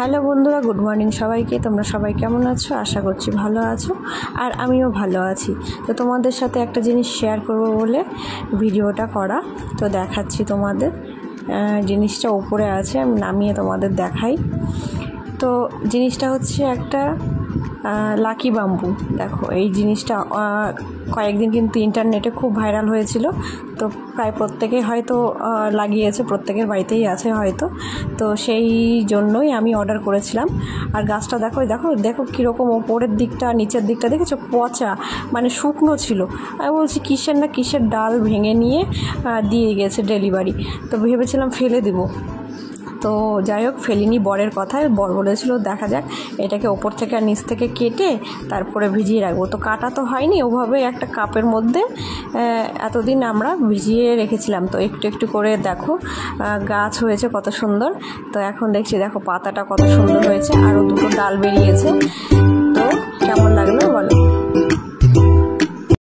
Hello বন্ধুরা, good morning সবাইকে। তোমরা সবাই কেমন আছো? আশা করছি ভালো আছো, আর আমিও ভালো আছি। তো তোমাদের সাথে একটা জিনিস শেয়ার করব বলে ভিডিওটা করা। তো দেখাচ্ছি তোমাদের, জিনিসটা উপরে আছে, আমি নামিয়ে তোমাদের দেখাই। তো জিনিসটা হচ্ছে একটা লাকি বাম্বু। দেখো এই জিনিসটা কয়েকদিন কিন্তু ইন্টারনেটে খুব ভাইরাল হয়েছিল। তো প্রায় প্রত্যেকেই হয়তো লাগিয়েছে, প্রত্যেকের বাড়িতেই আছে হয়তো। তো সেই জন্যই আমি অর্ডার করেছিলাম। আর গাছটা দেখো দেখো দেখো কীরকম ওপরের দিকটা নিচের দিকটা দেখেছো, পচা, মানে শুকনো ছিল। আমি বলছি কিসের ডাল ভেঙে নিয়ে দিয়ে গেছে ডেলিভারি। তো ভেবেছিলাম ফেলে দেবো, তো যাই হোক ফেলিনি। বরের কথায় বর বলেছিল দেখা যাক এটাকে ওপর থেকে আর নিচ থেকে কেটে তারপরে ভিজিয়ে রাখবো। তো কাটা তো হয়নি, ওভাবে একটা কাপের মধ্যে এতদিন আমরা ভিজিয়ে রেখেছিলাম। তো একটু একটু করে দেখো গাছ হয়েছে কত সুন্দর। তো এখন দেখছি দেখো পাতাটা কত সুন্দর হয়েছে, আরও দুটো ডাল বেরিয়েছে।